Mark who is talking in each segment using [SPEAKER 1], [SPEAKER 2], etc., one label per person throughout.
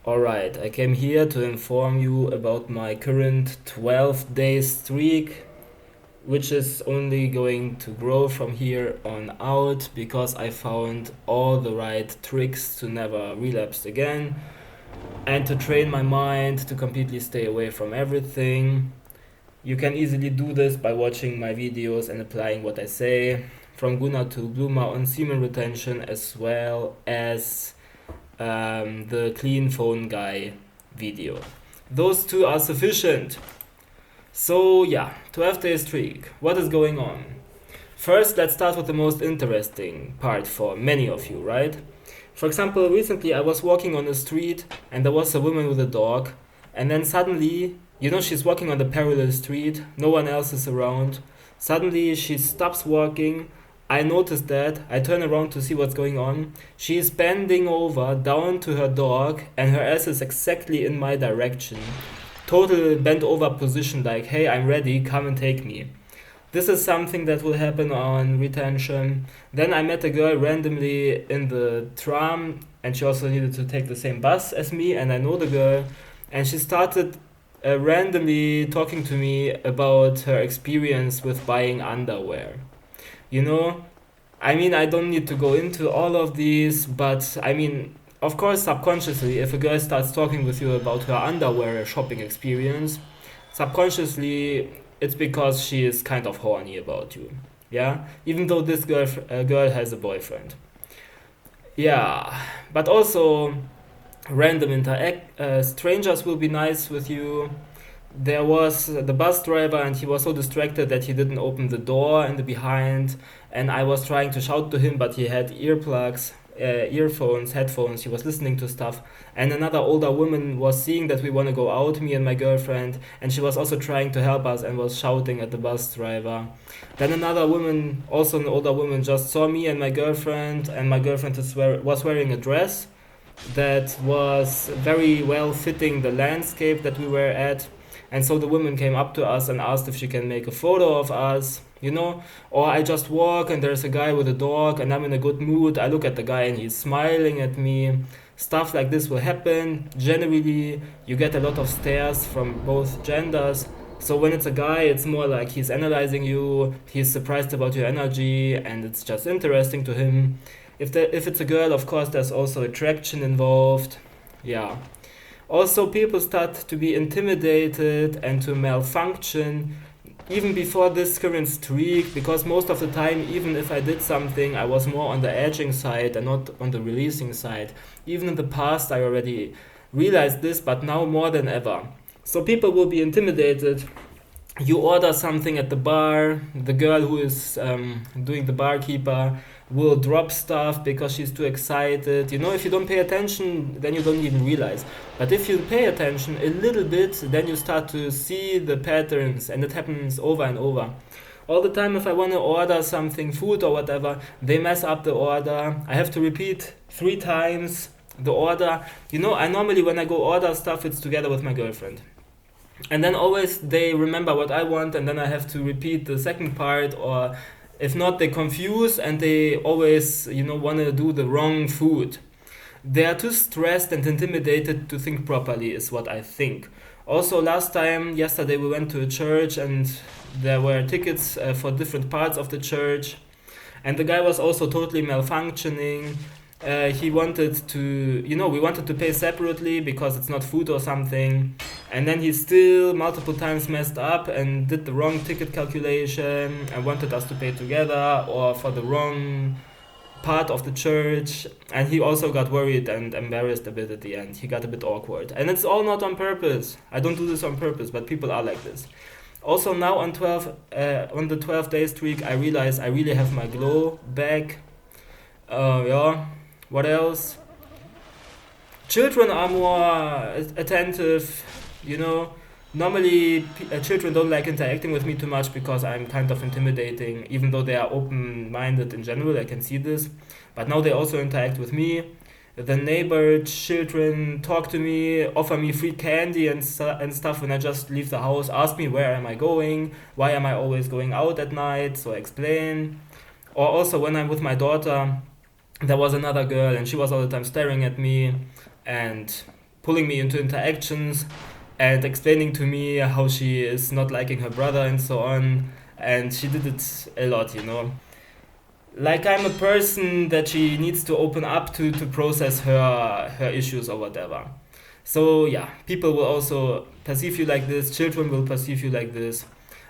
[SPEAKER 1] Alright, I came here to inform you about my current 12-day streak, which is only going to grow from here on out because I found all the right tricks to never relapse again and to train my mind to completely stay away from everything. You can easily do this by watching my videos and applying what I say, from Guna to Bluma on semen retention, as well as the clean phone guy video. Those two are sufficient. So yeah, 12-day streak. What is going on? First, let's start with the most interesting part for many of you, right? For example, recently I was walking on the street and there was a woman with a dog, and then suddenly, she's walking on the parallel street, no one else is around. Suddenly she stops walking. I noticed that. I turn around to see what's going on. She is bending over down to her dog, and her ass is exactly in my direction. Total bent over position, like, hey, I'm ready, come and take me. This is something that will happen on retention. Then I met a girl randomly in the tram, and she also needed to take the same bus as me, and I know the girl. And she started randomly talking to me about her experience with buying underwear. You know, I don't need to go into all of these, but of course, subconsciously, if a girl starts talking with you about her underwear shopping experience, subconsciously, it's because she is kind of horny about you. Yeah, even though this girl has a boyfriend. Yeah, but also random interact. Strangers will be nice with you. There was the bus driver, and he was so distracted that he didn't open the door in the behind, and I was trying to shout to him, but he had earplugs, earphones, headphones. He was listening to stuff, and another older woman was seeing that we want to go out, me and my girlfriend, and she was also trying to help us and was shouting at the bus driver. Then another woman, also an older woman, just saw me and my girlfriend was wearing a dress that was very well fitting the landscape that we were at. And so the woman came up to us and asked if she can make a photo of us, Or I just walk and there's a guy with a dog and I'm in a good mood. I look at the guy and he's smiling at me. Stuff like this will happen. Generally, you get a lot of stares from both genders. So when it's a guy, it's more like he's analyzing you, he's surprised about your energy, and it's just interesting to him. If it's a girl, of course, there's also attraction involved. Yeah. Also, people start to be intimidated and to malfunction even before this current streak, because most of the time, even if I did something, I was more on the edging side and not on the releasing side. Even in the past, I already realized this, but now more than ever. So people will be intimidated. You order something at the bar, the girl who is doing the barkeeper will drop stuff because she's too excited. If you don't pay attention, then you don't even realize. But if you pay attention a little bit, then you start to see the patterns, and it happens over and over. All the time, if I want to order something, food or whatever, they mess up the order. I have to repeat 3 times the order. I normally, when I go order stuff, it's together with my girlfriend. And then always they remember what I want, and then I have to repeat the second part, or if not, they confuse and they always, want to do the wrong food. They are too stressed and intimidated to think properly, is what I think. Also, yesterday, we went to a church and there were tickets for different parts of the church, and the guy was also totally malfunctioning. He wanted to, we wanted to pay separately because it's not food or something. And then he still multiple times messed up and did the wrong ticket calculation and wanted us to pay together or for the wrong part of the church. And he also got worried and embarrassed a bit at the end. He got a bit awkward. And it's all not on purpose. I don't do this on purpose, but people are like this. Also now on the 12-day streak, I realize I really have my glow back. Yeah. What else? Children are more attentive, Normally, children don't like interacting with me too much because I'm kind of intimidating, even though they are open-minded in general, I can see this. But now they also interact with me. The neighbor children talk to me, offer me free candy and stuff when I just leave the house, ask me where am I going, why am I always going out at night, so I explain. Or also when I'm with my daughter, there was another girl and she was all the time staring at me and pulling me into interactions and explaining to me how she is not liking her brother and so on. And she did it a lot, you know. Like I'm a person that she needs to open up to process her issues or whatever. So yeah, people will also perceive you like this, children will perceive you like this.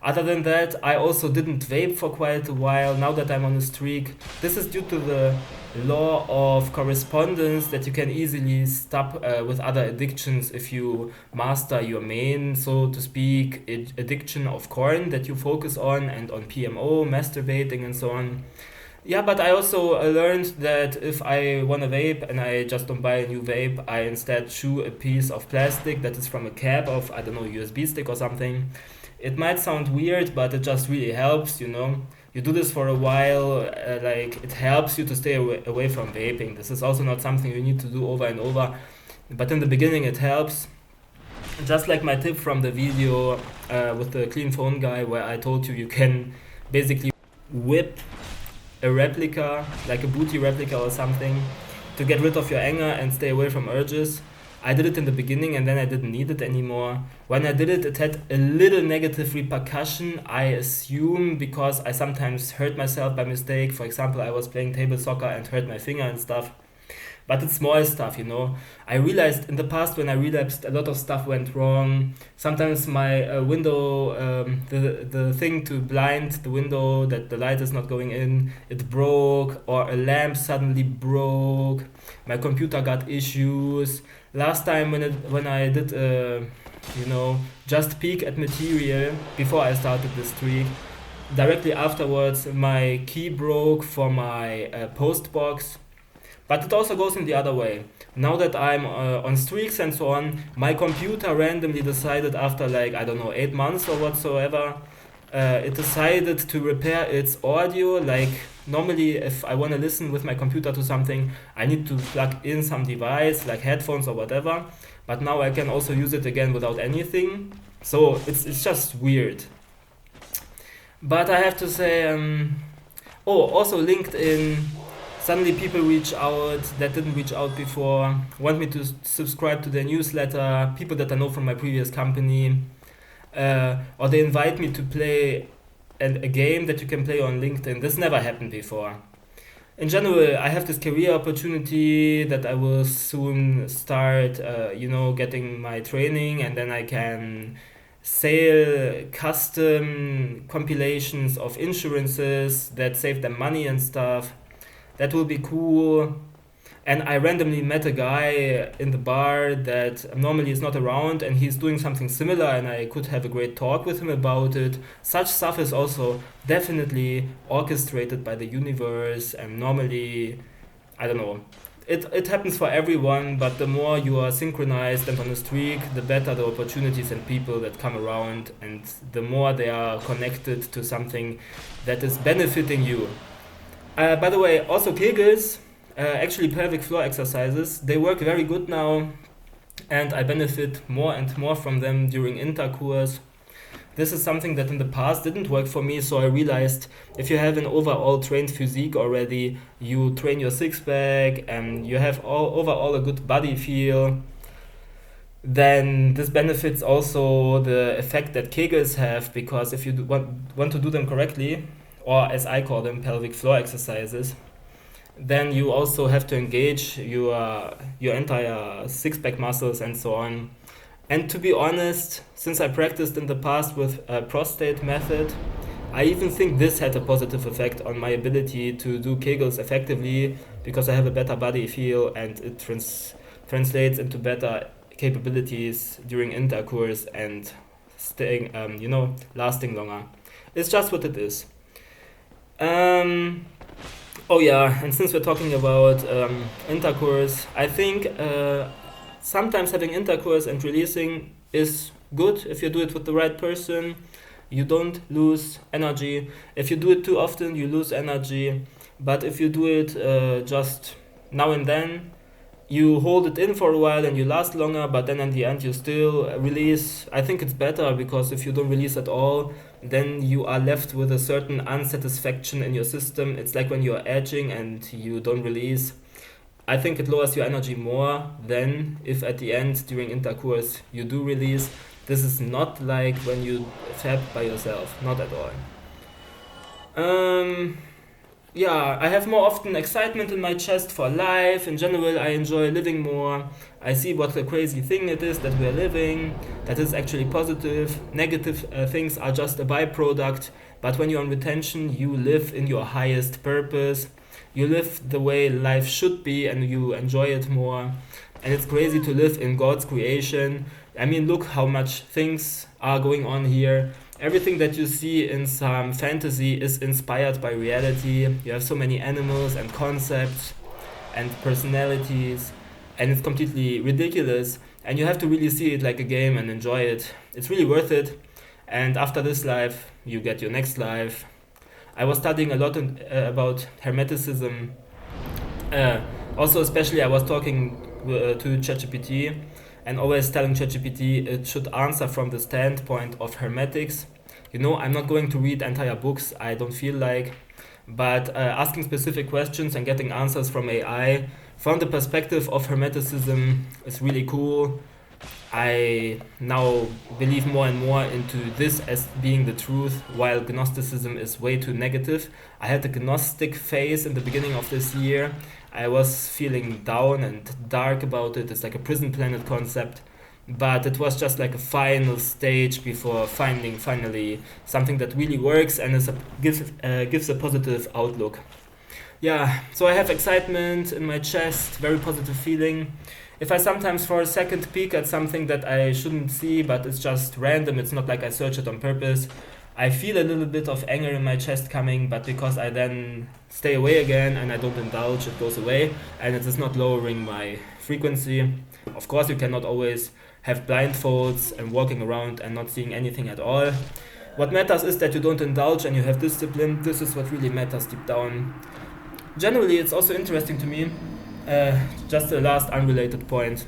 [SPEAKER 1] Other than that, I also didn't vape for quite a while. Now that I'm on a streak, this is due to the law of correspondence that you can easily stop with other addictions if you master your main, so to speak, addiction of corn that you focus on and on PMO, masturbating, and so on. Yeah, but I also learned that if I want to vape and I just don't buy a new vape, I instead chew a piece of plastic that is from a cap of, I don't know, USB stick or something. It might sound weird, but it just really helps, you know. You do this for a while, like it helps you to stay away from vaping. This is also not something you need to do over and over, but in the beginning it helps. Just like my tip from the video with the clean phone guy, where I told you can basically whip a replica, like a booty replica or something, to get rid of your anger and stay away from urges. I did it in the beginning and then I didn't need it anymore. When I did it, it had a little negative repercussion, I assume, because I sometimes hurt myself by mistake. For example, I was playing table soccer and hurt my finger and stuff. But it's small stuff, you know. I realized in the past when I relapsed, a lot of stuff went wrong. Sometimes my window, the thing to blind the window that the light is not going in, it broke, or a lamp suddenly broke. My computer got issues. Last time when I did, just peek at material before I started the streak, directly afterwards my key broke for my post box. But it also goes in the other way. Now that I'm on streaks and so on, my computer randomly decided after 8 months or whatsoever, it decided to repair its audio. Like normally if I want to listen with my computer to something, I need to plug in some device like headphones or whatever. But now I can also use it again without anything. So it's just weird. But I have to say, also LinkedIn. Suddenly people reach out that didn't reach out before, want me to subscribe to their newsletter, people that I know from my previous company, or they invite me to play a game that you can play on LinkedIn. This never happened before. In general, I have this career opportunity that I will soon start, getting my training, and then I can sell custom compilations of insurances that save them money and stuff. That will be cool. And I randomly met a guy in the bar that normally is not around, and he's doing something similar, and I could have a great talk with him about it. Such stuff is also definitely orchestrated by the universe, and normally, I don't know, it happens for everyone, but the more you are synchronized and on a streak, the better the opportunities and people that come around, and the more they are connected to something that is benefiting you. By the way, also Kegels, actually pelvic floor exercises, they work very good now, and I benefit more and more from them during intercourse. This is something that in the past didn't work for me, so I realized if you have an overall trained physique already, you train your six-pack, and you have overall a good body feel, then this benefits also the effect that Kegels have, because if you want to do them correctly, or as I call them, pelvic floor exercises, then you also have to engage your entire six-pack muscles and so on. And to be honest, since I practiced in the past with a prostate method, I even think this had a positive effect on my ability to do Kegels effectively, because I have a better body feel, and it translates into better capabilities during intercourse and staying, lasting longer. It's just what it is. And since we're talking about intercourse, I think sometimes having intercourse and releasing is good if you do it with the right person. You don't lose energy. If you do it too often, you lose energy. But if you do it just now and then, you hold it in for a while and you last longer, but then in the end you still release. I think it's better, because if you don't release at all, then you are left with a certain unsatisfaction in your system. It's like when you're edging and you don't release. I think it lowers your energy more than if at the end during intercourse you do release. This is not like when you fab by yourself, not at all. Um, yeah, I have more often excitement in my chest for life. In general, I enjoy living more. I see what a crazy thing it is that we are living, that is actually positive. Negative things are just a byproduct. But when you're on retention, you live in your highest purpose. You live the way life should be and you enjoy it more. And it's crazy to live in God's creation. I mean, look how much things are going on here. Everything that you see in some fantasy is inspired by reality. You have so many animals and concepts and personalities, and it's completely ridiculous. And you have to really see it like a game and enjoy it. It's really worth it. And after this life, you get your next life. I was studying a lot about Hermeticism. Uh, Also, especially, I was talking to ChatGPT and always telling ChatGPT it should answer from the standpoint of hermetics. You know, I'm not going to read entire books, I don't feel like, but asking specific questions and getting answers from AI from the perspective of hermeticism is really cool. I now believe more and more into this as being the truth, while Gnosticism is way too negative. I had the Gnostic phase in the beginning of this year. I was feeling down and dark about it. It's like a prison planet concept. But it was just like a final stage before finding finally something that really works and gives a positive outlook. Yeah, so I have excitement in my chest, very positive feeling. If I sometimes for a second peek at something that I shouldn't see, but it's just random, it's not like I search it on purpose, I feel a little bit of anger in my chest coming, but because I then stay away again and I don't indulge, it goes away, and it is not lowering my frequency. Of course, you cannot always have blindfolds and walking around and not seeing anything at all. What matters is that you don't indulge and you have discipline. This is what really matters deep down. Generally, it's also interesting to me, just a last unrelated point.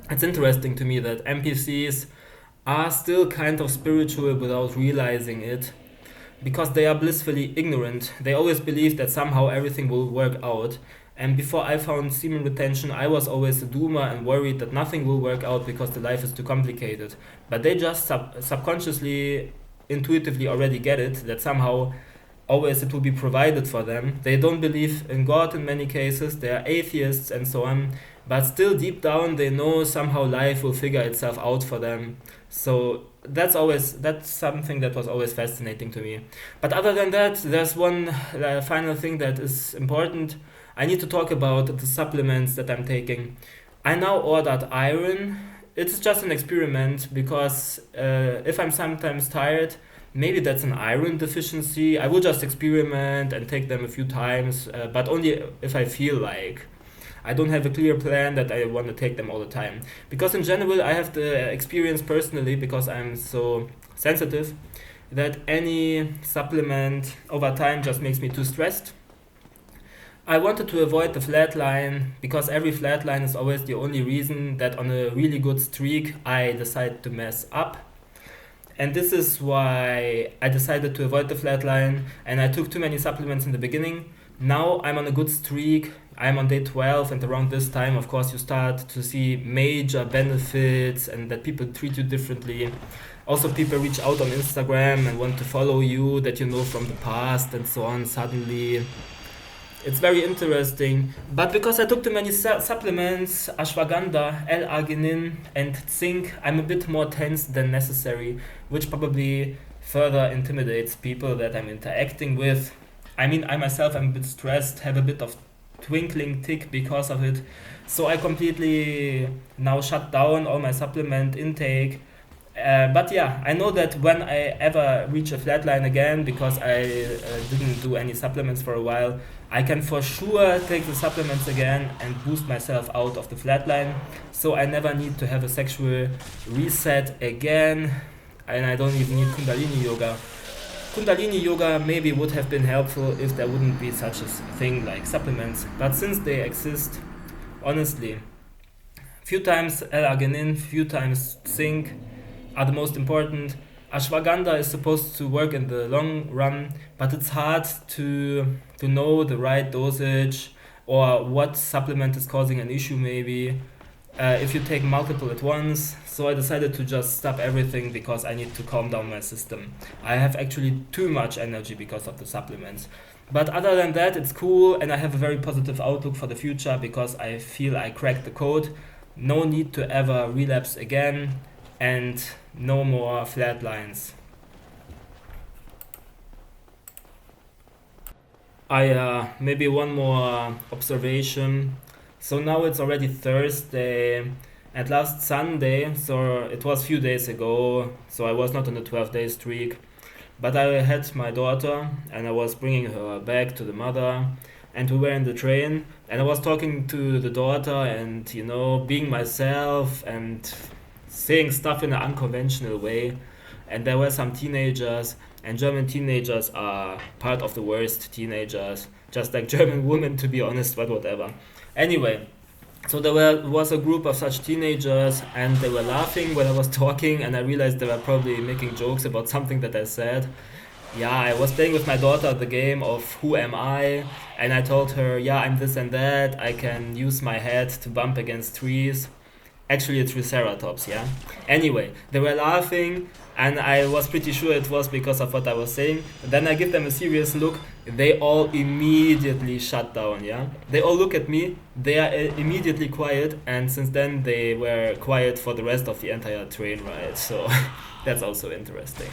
[SPEAKER 1] It's interesting to me that NPCs are still kind of spiritual without realizing it, because they are blissfully ignorant. They always believe that somehow everything will work out. And before I found semen retention, I was always a doomer and worried that nothing will work out because the life is too complicated. But they just subconsciously, intuitively already get it, that somehow always it will be provided for them. They don't believe in God in many cases, they are atheists and so on, but still deep down they know somehow life will figure itself out for them. So that's something that was always fascinating to me. But other than that, there's one final thing that is important. I need to talk about the supplements that I'm taking. I now ordered iron. It's just an experiment because if I'm sometimes tired, maybe that's an iron deficiency. I will just experiment and take them a few times, but only if I feel like. I don't have a clear plan that I want to take them all the time. Because in general, I have the experience personally, because I'm so sensitive, that any supplement over time just makes me too stressed. I wanted to avoid the flatline because every flatline is always the only reason that on a really good streak I decide to mess up. And this is why I decided to avoid the flatline and I took too many supplements in the beginning. Now I'm on a good streak. I'm on day 12 and around this time, of course, you start to see major benefits and that people treat you differently. Also, people reach out on Instagram and want to follow you that you know from the past and so on suddenly. It's very interesting, but because I took too many supplements, ashwagandha, L-arginine and zinc, I'm a bit more tense than necessary, which probably further intimidates people that I'm interacting with. I mean, I myself am a bit stressed, have a bit of twinkling tick because of it, so I completely now shut down all my supplement intake. But yeah, I know that when I ever reach a flatline again, because I didn't do any supplements for a while, I can for sure take the supplements again and boost myself out of the flatline. So I never need to have a sexual reset again, and I don't even need Kundalini yoga. Kundalini yoga maybe would have been helpful if there wouldn't be such a thing like supplements, but since they exist, honestly, few times L-arginine, few times zinc are the most important. Ashwagandha is supposed to work in the long run, but it's hard to know the right dosage or what supplement is causing an issue maybe. If you take multiple at once. So I decided to just stop everything because I need to calm down my system. I have actually too much energy because of the supplements. But other than that, it's cool, and I have a very positive outlook for the future because I feel I cracked the code. No need to ever relapse again, and no more flatlines. I maybe one more observation. So now it's already Thursday, and last Sunday, so it was few days ago. So I was not on a 12-day streak, but I had my daughter, and I was bringing her back to the mother, and we were in the train, and I was talking to the daughter, and being myself and saying stuff in an unconventional way. And there were some teenagers, and German teenagers are part of the worst teenagers, just like German women, to be honest, but whatever. Anyway, so was a group of such teenagers, and they were laughing when I was talking, and I realized they were probably making jokes about something that I said. Yeah, I was playing with my daughter the game of Who Am I, and I told her, yeah, I'm this and that, I can use my head to bump against trees. Actually, a Triceratops, yeah? Anyway, they were laughing, and I was pretty sure it was because of what I was saying. Then I give them a serious look. They all immediately shut down, yeah? They all look at me, they are immediately quiet, and since then they were quiet for the rest of the entire train ride, so that's also interesting.